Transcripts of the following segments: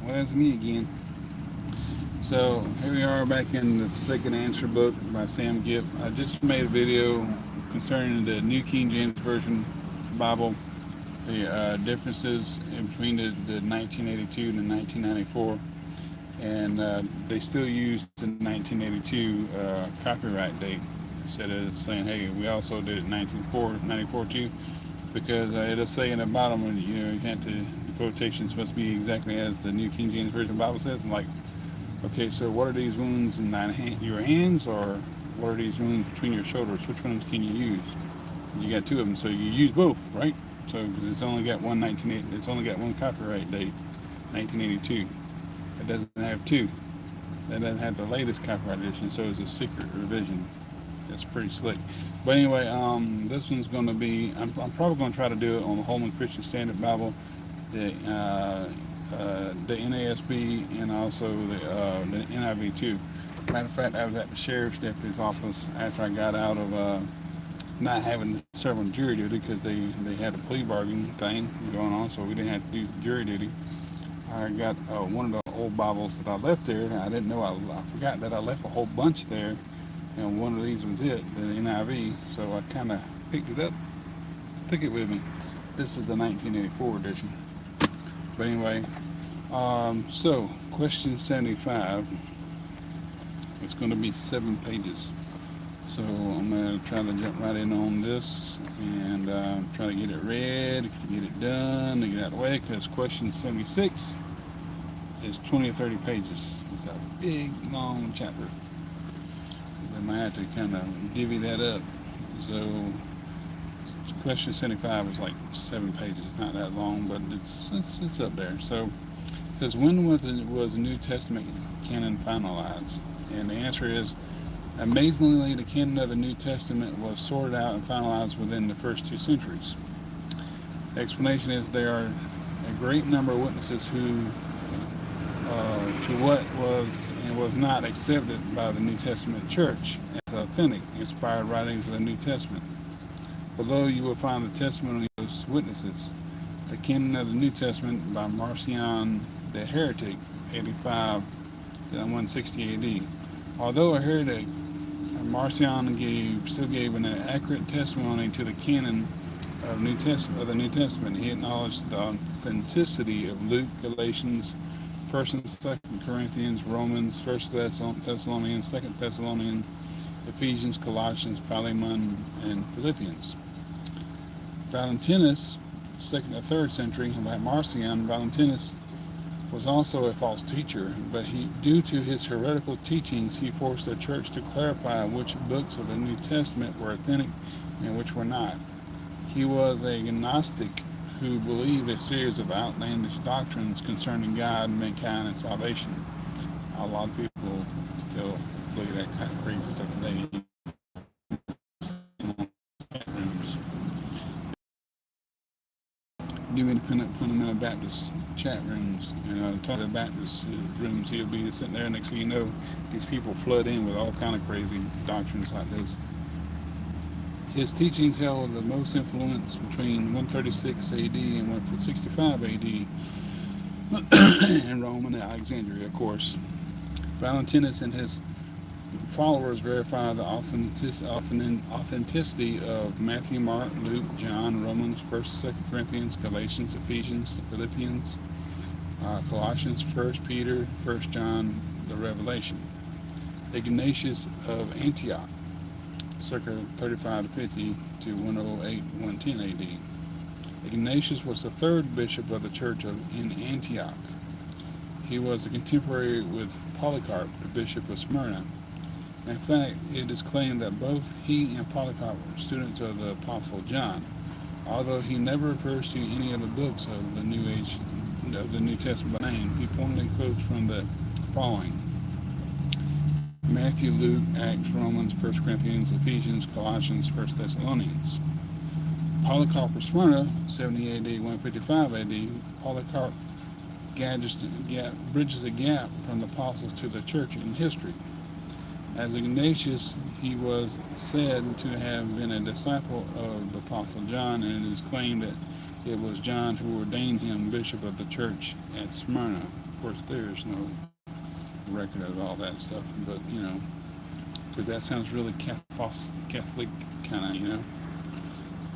Well, that's me again. So here we are back in the second answer book by Sam Gipp. I just made a video concerning the New King James Version Bible, the differences in between the 1982 and the 1994, and they still use the 1982 copyright date instead of saying, hey, we also did it 1994 too, because it'll say in the bottom, you can't, the quotations must be exactly as the New King James Version Bible says. And like, okay, so what are these wounds in your hands, or what are these wounds between your shoulders? Which ones can you use? You got two of them, so you use both, right? So because it's only got it's only got one copyright date, 1982. It doesn't have two. That doesn't have the latest copyright edition, so it's a secret revision. That's pretty slick. But anyway, this one's going to be. I'm probably going to try to do it on the Holman Christian Standard Bible, the NASB, and also the NIV too. Matter of fact, I was at the sheriff's deputy's office after I got out of not having to serve on jury duty because they had a plea bargaining thing going on, so we didn't have to do jury duty. I got one of the old Bibles that I left there. I didn't know, I forgot that I left a whole bunch there, and one of these was it, the NIV, so I kind of picked it up, took it with me. This is the 1984 edition. But anyway, so question 75, it's going to be 7 pages. So I'm going to try to jump right in on this and try to get it read, get it done, to get out of the way, because question 76 is 20 or 30 pages. It's a big, long chapter. I might have to kind of divvy that up. So question 75 is like 7 pages. It's not that long, but it's up there. So it says, when was the New Testament canon finalized? And the answer is, amazingly, the canon of the New Testament was sorted out and finalized within the first 2 centuries. The explanation is there are a great number of witnesses who to what was and was not accepted by the New Testament church as authentic, inspired writings of the New Testament. Below you will find the testimony of those witnesses. The canon of the New Testament by Marcion the heretic, 85 to 160 AD. Although a heretic, Marcion still gave an accurate testimony to the canon of the New Testament. He acknowledged the authenticity of Luke, Galatians, 1st and 2nd Corinthians, Romans, 1st Thessalonians, 2nd Thessalonians, Ephesians, Colossians, Philemon, and Philippians. Valentinus, 2nd and 3rd century, like Marcion, Valentinus was also a false teacher, but due to his heretical teachings, he forced the church to clarify which books of the New Testament were authentic and which were not. He was a Gnostic who believed a series of outlandish doctrines concerning God, mankind, and salvation. A lot of people still believe that kind of crazy stuff today. New Independent Fundamental Baptist chat rooms, talk to the Baptist rooms. He'll be sitting there, next thing you know, these people flood in with all kind of crazy doctrines like this. His teachings held the most influence between 136 AD and 165 AD in Rome and Alexandria, of course. Valentinus and his followers verified the authenticity of Matthew, Mark, Luke, John, Romans, 1st, 2nd Corinthians, Galatians, Ephesians, Philippians, Colossians, 1st Peter, 1st John, the Revelation. Ignatius of Antioch, circa 35 to 50 to 108, 110 AD. Ignatius was the 3rd bishop of the church in Antioch. He was a contemporary with Polycarp, the bishop of Smyrna. In fact, it is claimed that both he and Polycarp were students of the Apostle John, although he never refers to any of the books of the New Testament by name. He pointedly quotes from the following: Matthew, Luke, Acts, Romans, 1 Corinthians, Ephesians, Colossians, 1 Thessalonians. Polycarp of Smyrna, 70 AD, 155 AD. Polycarp bridges the gap from the apostles to the church in history. As Ignatius, he was said to have been a disciple of the Apostle John, and it is claimed that it was John who ordained him bishop of the church at Smyrna. Of course, there's no record of all that stuff, but because that sounds really Catholic kind of,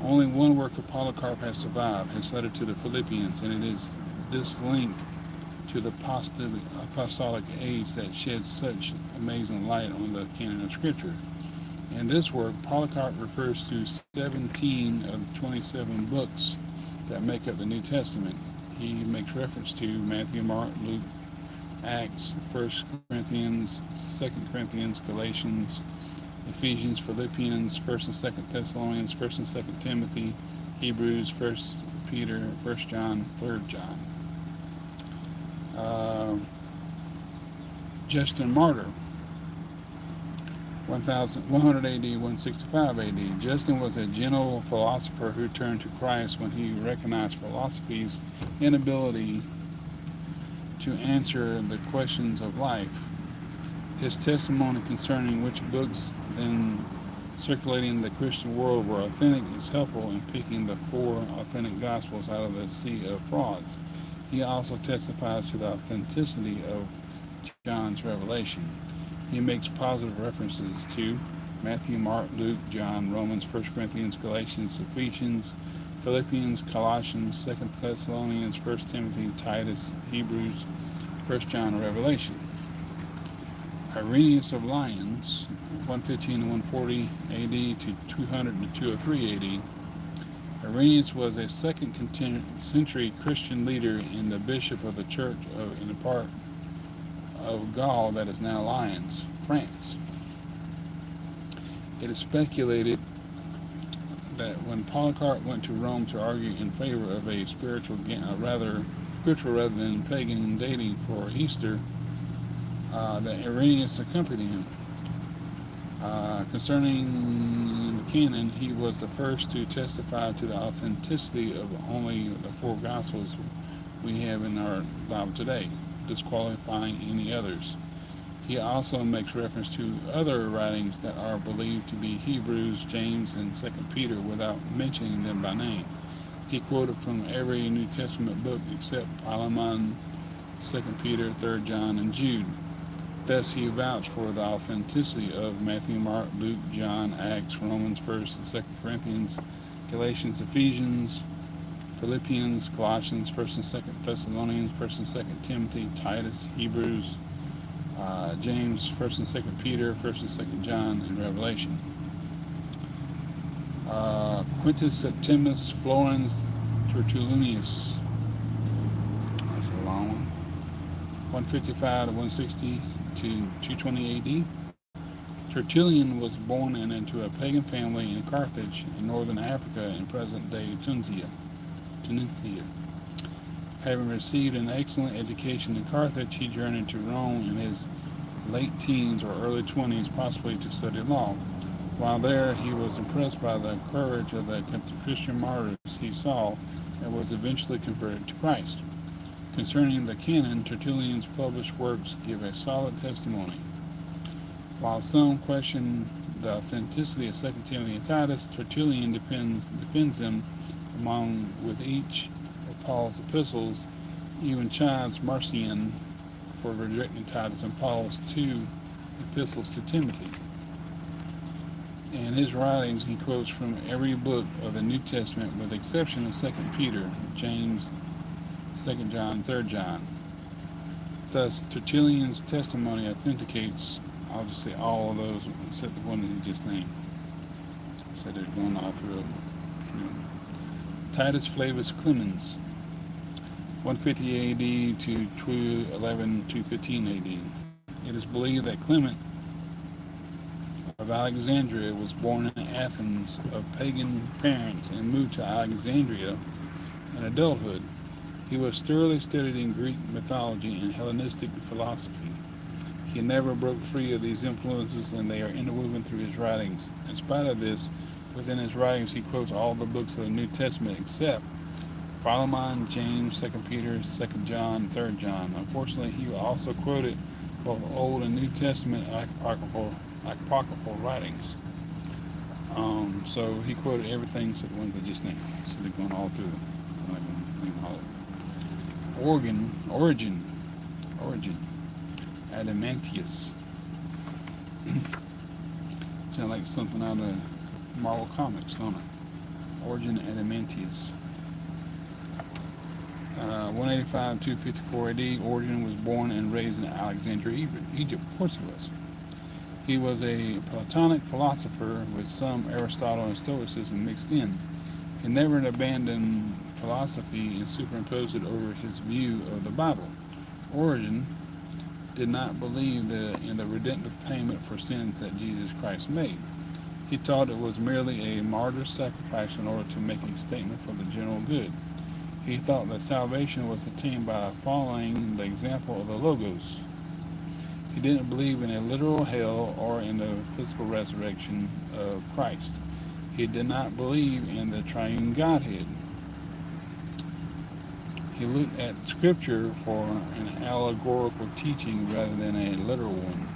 Only one work of Polycarp has survived, his letter to the Philippians, and it is this link to the apostolic age that sheds such amazing light on the canon of Scripture. In this work, Polycarp refers to 17 of 27 books that make up the New Testament. He makes reference to Matthew, Mark, Luke, Acts, 1 Corinthians, 2 Corinthians, Galatians, Ephesians, Philippians, 1st and 2nd Thessalonians, 1st and 2nd Timothy, Hebrews, 1st Peter, 1st John, 3rd John. Justin Martyr, 100 AD, 165 AD. Justin was a gentle philosopher who turned to Christ when he recognized philosophy's inability to answer the questions of life. His testimony concerning which books then circulating in the Christian world were authentic is helpful in picking the 4 authentic Gospels out of the sea of frauds. He also testifies to the authenticity of John's revelation. He makes positive references to Matthew, Mark, Luke, John, Romans, 1 Corinthians, Galatians, Ephesians, Philippians, Colossians, 2 Thessalonians, 1 Timothy, Titus, Hebrews, 1 John, and Revelation. Irenaeus of Lyons, 115 to 140 AD to 200 to 203 AD. Irenaeus was a 2nd century Christian leader and the bishop of the church in the part of Gaul that is now Lyons, France. It is speculated that when Polycarp went to Rome to argue in favor of a spiritual rather than pagan dating for Easter, that Irenaeus accompanied him. Concerning the canon, he was the first to testify to the authenticity of only the 4 Gospels we have in our Bible today, disqualifying any others. He also makes reference to other writings that are believed to be Hebrews, James, and 2 Peter without mentioning them by name. He quoted from every New Testament book except Philemon, 2 Peter, 3 John, and Jude. Thus he vouched for the authenticity of Matthew, Mark, Luke, John, Acts, Romans, 1st and 2nd Corinthians, Galatians, Ephesians, Philippians, Colossians, 1st and 2nd Thessalonians, 1st and 2nd Timothy, Titus, Hebrews, James, 1st and 2nd Peter, 1st and 2nd John, and Revelation. Quintus Septimus Florens Tertullianus, that's a long one, 155 to 160 to 220 AD. Tertullian was born into a pagan family in Carthage in northern Africa in present-day Tunisia. Having received an excellent education in Carthage, he journeyed to Rome in his late teens or early 20s, possibly to study law. While there, he was impressed by the courage of the Christian martyrs he saw and was eventually converted to Christ. Concerning the canon, Tertullian's published works give a solid testimony. While some question the authenticity of 2 Timothy and Titus, Tertullian defends them with each of Paul's epistles, even chides Marcion for rejecting Titus and Paul's 2 epistles to Timothy. In his writings, he quotes from every book of the New Testament with the exception of 2 Peter, James, 2 John, 3 John. Thus, Tertullian's testimony authenticates, I'll just say all of those except the one that he just named. So there's one all through them. Titus Flavius Clemens, 150 AD to 211 to 15 AD. It is believed that Clement of Alexandria was born in Athens of pagan parents and moved to Alexandria in adulthood. He was thoroughly studied in Greek mythology and Hellenistic philosophy. He never broke free of these influences, and they are interwoven through his writings. In spite of this, within his writings, he quotes all the books of the New Testament except Philemon, James, 2 Peter, 2 John, 3 John. Unfortunately, he also quoted both Old and New Testament apocryphal writings. So he quoted everything except the ones I just named. So they're going all through them. I'm not going to name all of them. Origin. Origin. Adamantius. Sound like something out of Marvel Comics, don't it? Origin Adamantius. 185 to 254 AD, Origen was born and raised in Alexandria, Egypt. Of course he was. He was a Platonic philosopher with some Aristotle and Stoicism mixed in. He never abandoned philosophy and superimposed it over his view of the Bible. Origen did not believe in the redemptive payment for sins that Jesus Christ made. He thought it was merely a martyr's sacrifice in order to make a statement for the general good. He thought that salvation was attained by following the example of the Logos. He didn't believe in a literal hell or in the physical resurrection of Christ. He did not believe in the triune Godhead. He looked at Scripture for an allegorical teaching rather than a literal one.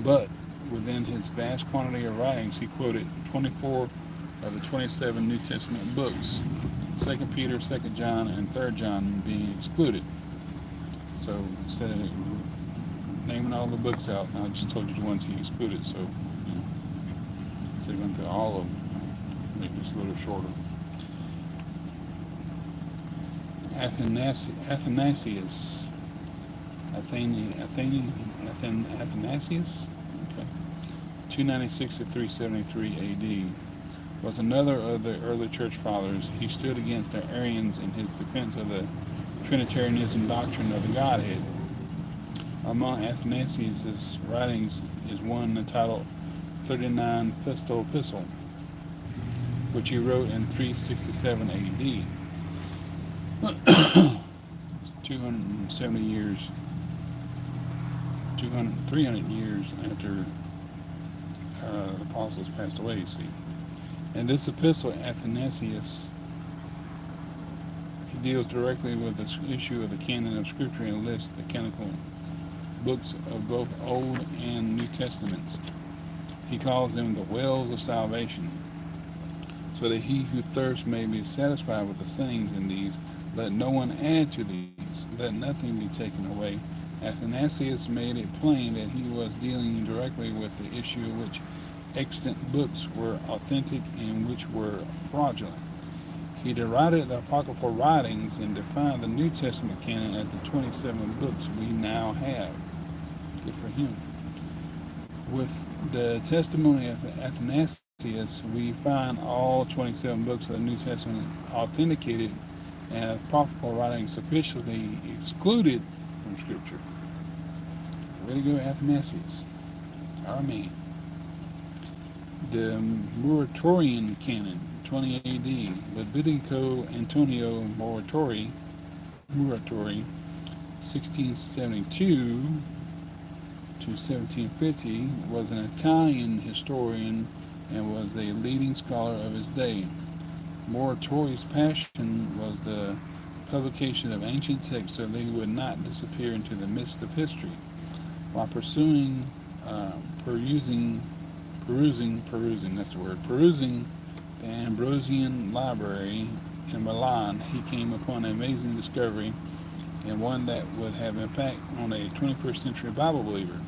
But within his vast quantity of writings, he quoted 24 of the 27 New Testament books, 2 Peter, 2 John, and 3 John being excluded. So instead of naming all the books out, I just told you the ones he excluded. So, so he went through all of them, make this a little shorter. Athanasius. Athanasius? Okay. 296 to 373 AD. Was another of the early church fathers. He stood against the Arians in his defense of the Trinitarianism doctrine of the Godhead. Among Athanasius' writings is one entitled 39 Festal Epistle, which he wrote in 367 AD. 270 years, 300 years after the apostles passed away, you see. In this epistle, Athanasius, he deals directly with the issue of the canon of Scripture and lists the canonical books of both Old and New Testaments. He calls them the wells of salvation, so that he who thirsts may be satisfied with the sayings in these. Let no one add to these, let nothing be taken away. Athanasius made it plain that he was dealing directly with the issue of which extant books were authentic and which were fraudulent. He derided the apocryphal writings and defined the New Testament canon as the 27 books we now have. Good for him. With the testimony of Athanasius, we find all 27 books of the New Testament authenticated and apocryphal writings sufficiently excluded from Scripture. Way to go, Athanasius. Our man. The Muratorian canon, 20 AD, Levitico Antonio Muratori, 1672 to 1750, was an Italian historian and was a leading scholar of his day. Muratori's passion was the publication of ancient texts so they would not disappear into the mist of history. While perusing the Ambrosian Library in Milan, he came upon an amazing discovery and one that would have impact on a 21st century Bible believer.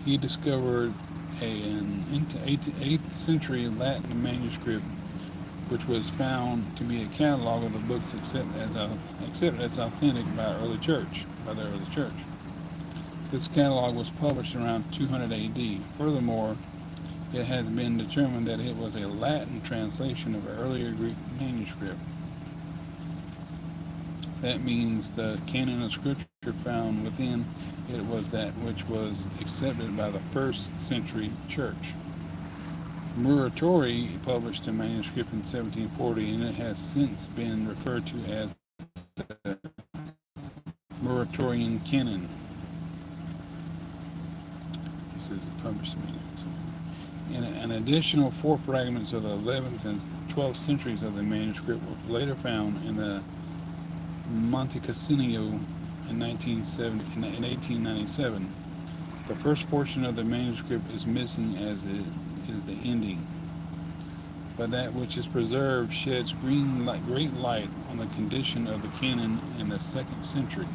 He discovered an 8th century Latin manuscript which was found to be a catalog of the books accepted as authentic by the early church. This catalog was published around 200 AD. Furthermore, it has been determined that it was a Latin translation of an earlier Greek manuscript. That means the canon of Scripture found within it was that which was accepted by the first century church. Muratori published a manuscript in 1740, and it has since been referred to as the Muratorian canon. He says it published and an additional 4 fragments of the 11th and 12th centuries of the manuscript were later found in the Monte Cassino in 1897. The first portion of the manuscript is missing, as it is the ending. But that which is preserved sheds great light on the condition of the canon in the 2nd century.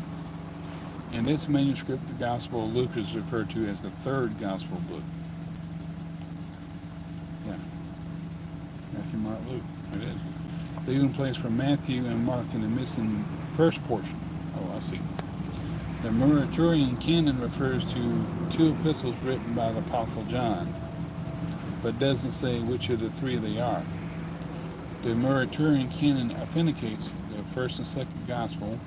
In this manuscript, the Gospel of Luke is referred to as the third Gospel book. Yeah. Matthew, Mark, Luke. It is. Leaving place for Matthew and Mark in the missing first portion. Oh, I see. The Muratorian Canon refers to two epistles written by the Apostle John, but doesn't say which of the three they are. The Muratorian Canon authenticates the first and second Gospel,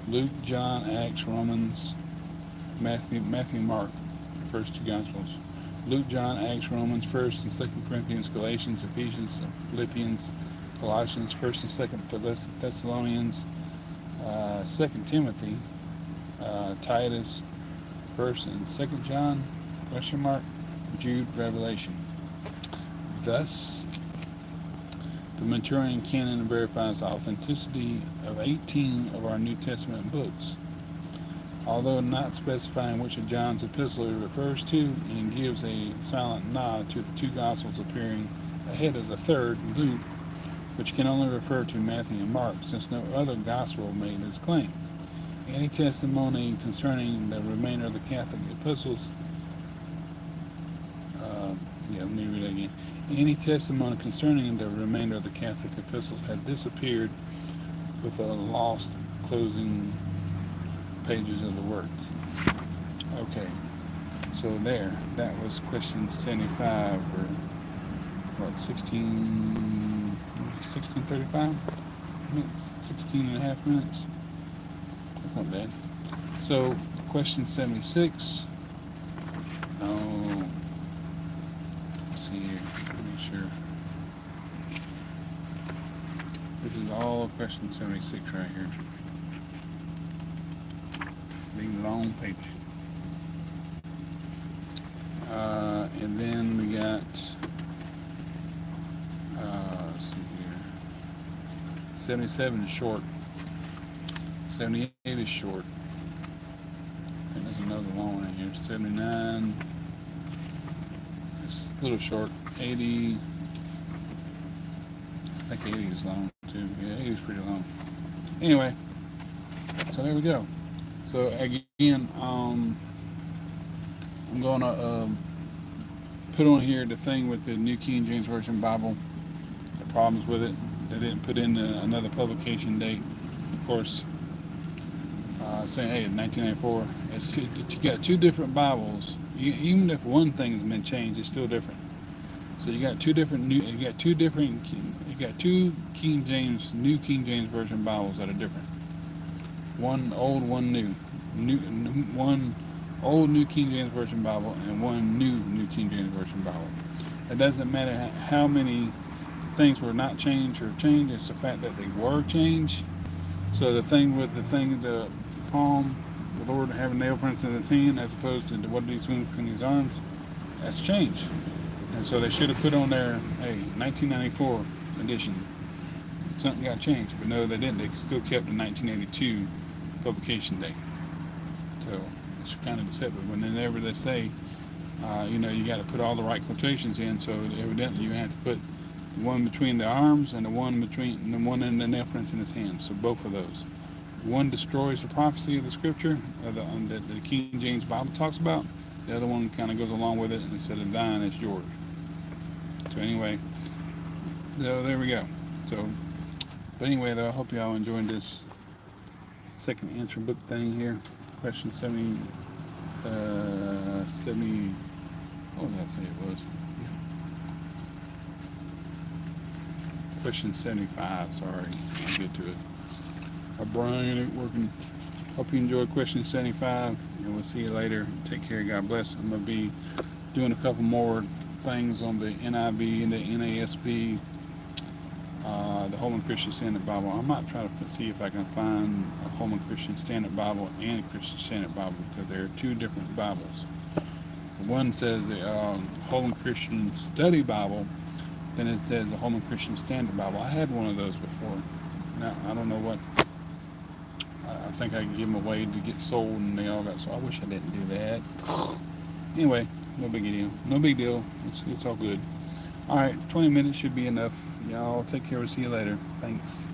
Luke, John, Acts, Romans, Matthew, Mark, the first two Gospels. Luke, John, Acts, Romans, 1st and 2nd Corinthians, Galatians, Ephesians, Philippians, Colossians, 1st and 2nd Thessalonians, 2nd Timothy, Titus, 1st and 2nd John, question mark, Jude, Revelation. Thus, the Muratorian Canon verifies the authenticity of 18 of our New Testament books. Although not specifying which of John's epistles it refers to, and gives a silent nod to the two Gospels appearing ahead of the third, Luke, which can only refer to Matthew and Mark, since no other Gospel made this claim. Any testimony concerning the remainder of the Catholic epistles, let me read that again. Any testimony concerning the remainder of the Catholic epistles had disappeared with the lost closing pages of the work. Okay, so that was question 75 for what, 16:35 minutes, 16 and a half minutes. That's not bad. So question 76. Let's see here, make sure. This is all of question 76 right here. Big long page. And then we got, let's see here, 77 is short, 78 is short, and there's another long one in here, 79 is a little short, 80, I think 80 is long too, yeah, 80 is pretty long. Anyway, so there we go. So again, I'm going to put on here the thing with the New King James Version Bible, the problems with it. They didn't put in another publication date. Of course, saying, hey, in 1994, you got two different Bibles. Even if one thing's been changed, it's still different. So you got two King James, New King James Version Bibles that are different. One old, one new. One old New King James Version Bible and one new King James Version Bible. It doesn't matter how many things were not changed or changed, it's the fact that they were changed. So the palm, the Lord having nail prints in his hand as opposed to what he's doing between his arms, that's changed. And so they should have put on there, hey, 1994 edition. Something got changed, but no, they didn't. They still kept the 1982 publication date. So it's kind of deceptive. Whenever they say, you got to put all the right quotations in, so evidently you have to put the one between the arms and the one in the nail prints in his hands. So both of those. One destroys the prophecy of the scripture that the King James Bible talks about. The other one kind of goes along with it, and instead of thine, it's yours. So anyway, so there we go. So, but anyway, though, I hope y'all enjoyed this second answer book thing here. Question 70, what did I say it was? Question 75, sorry, I'll get to it. My brain ain't working. Hope you enjoyed question 75, and we'll see you later. Take care, God bless. I'm going to be doing a couple more things on the NIV and the NASB, the Holman Christian Standard Bible. I might try to see if I can find a Holman Christian Standard Bible and a Christian Standard Bible, because there are two different Bibles. One says the Holman Christian Study Bible, then it says the Holman Christian Standard Bible. I had one of those before. Now, I don't know what, I think I can give them away to get sold, and they all got sold. I wish I didn't do that. Anyway, no big deal. No big deal. It's all good. All right, 20 minutes should be enough. Y'all take care. We'll see you later. Thanks.